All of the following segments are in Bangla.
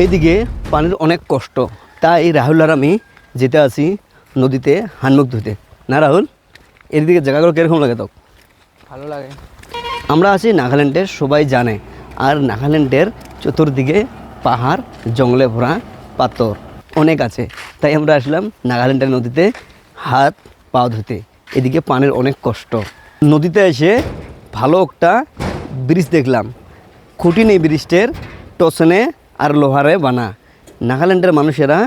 এদিকে পানির অনেক কষ্ট, তাই রাহুল আর আমি যেতে আসি নদীতে হানমুখ ধুতে। না রাহুল, এদিকে জায়গাগুলো কীরকম লাগে? তো ভালো লাগে। আমরা আছি নাগাল্যান্ডের, সবাই জানে। আর নাগাল্যান্ডের চতুর্দিকে পাহাড়, জঙ্গলে ভরা, পাথর অনেক আছে। তাই আমরা আসলাম নাগাল্যান্ডের নদীতে হাত পা ধুতে। এদিকে পানির অনেক কষ্ট। নদীতে এসে ভালো একটা ব্রিজ দেখলাম। খুঁটি নেই ব্রিজটের, টসনে আর লোহারে বানা। নাগাল্যান্ডের মানুষেরা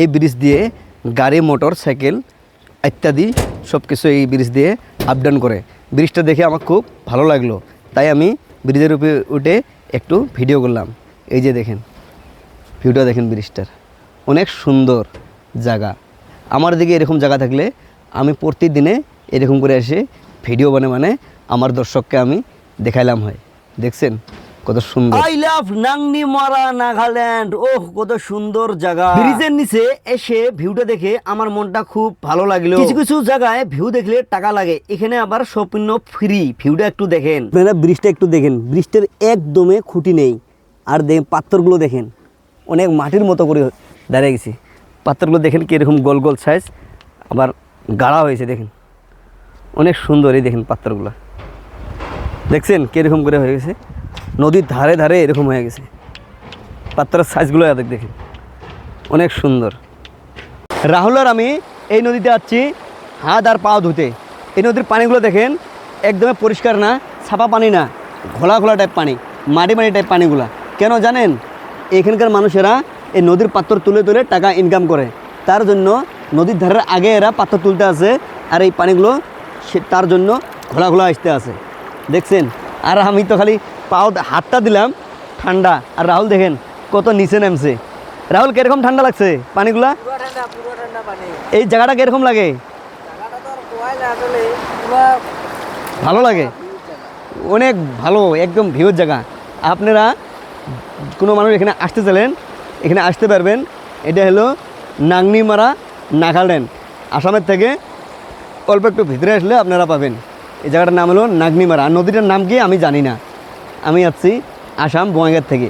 এই ব্রিজ দিয়ে গাড়ি, মোটর সাইকেল ইত্যাদি সব কিছু এই ব্রিজ দিয়ে আপ ডাউন করে। ব্রিজটা দেখে আমার খুব ভালো লাগলো, তাই আমি ব্রিজের উপরে উঠে একটু ভিডিও করলাম। এই যে দেখেন ভিউটা, দেখেন ব্রিজটার অনেক সুন্দর জায়গা। আমার দিকে এরকম জায়গা থাকলে আমি প্রতিদিনে এরকম করে এসে ভিডিও মানে আমার দর্শককে আমি দেখাইলাম হয়। দেখছেন কত সুন্দর। I love নাংনিমারা, Nagaland. ওহ, কত সুন্দর জায়গা। ব্রিজের নিচে এসে ভিউটা দেখে আমার মনটা খুব ভালো লাগলো। কিছু কিছু জায়গায় ভিউ দেখলে টাকা লাগে, এখানে আবার সম্পূর্ণ ফ্রি। ভিউটা একটু দেখেন, ব্রিজটা একটু দেখেন। ব্রিজটার একদমে খুঁটি নেই। আর দেখেন পাথরগুলো দেখেন, অনেক মাটির মতো করে দাঁড়িয়ে গেছে। পাথরগুলো দেখেন কীরকম গোল গোল সাইজ, আবার গাঢ়া হয়েছে। দেখেন অনেক সুন্দর। এই দেখেন পাথরগুলো দেখছেন কীরকম করে হয়ে গেছে। নদীর ধারে ধারে এরকম হয়ে গেছে। পাথরের সাইজগুলো দেখেন অনেক সুন্দর। রাহুল আর আমি এই নদীতে যাচ্ছি হাত আর পা ধুতে। এই নদীর পানিগুলো দেখেন একদমই পরিষ্কার না, ছাপা পানি না, ঘোলা ঘোলা টাইপ পানি, মাটি মাটি টাইপ পানিগুলা। কেন জানেন? এখানকার মানুষেরা এই নদীর পাথর তুলে তুলে টাকা ইনকাম করে। তার জন্য নদীর ধারের আগে এরা পাথর তুলতে আসে, আর এই পানিগুলো তার জন্য ঘোলা ঘোলা আসতে আসে। দেখছেন? আর আমি তো খালি পাও হাতটা দিলাম, ঠান্ডা। আর রাহুল দেখেন কত নিচে নামছে। রাহুল, কিরকম ঠান্ডা লাগছে পানিগুলা? এই জায়গাটা কিরকম লাগে? ভালো লাগে, অনেক ভালো, একদম ভিউর জায়গা। আপনারা কোনো মানুষ এখানে আসতে চাইলেন, এখানে আসতে পারবেন। এটা হলো নাংনিমারা, নাগাল্যান্ড। আসামের থেকে অল্প একটু ভিতরে আসলে আপনারা পাবেন। এই জায়গাটার নাম হলো নাংনিমারা। আর নদীটার নাম কি আমি জানি না। আমি আসছি আসাম, বঙ্গাইগাঁও থেকে।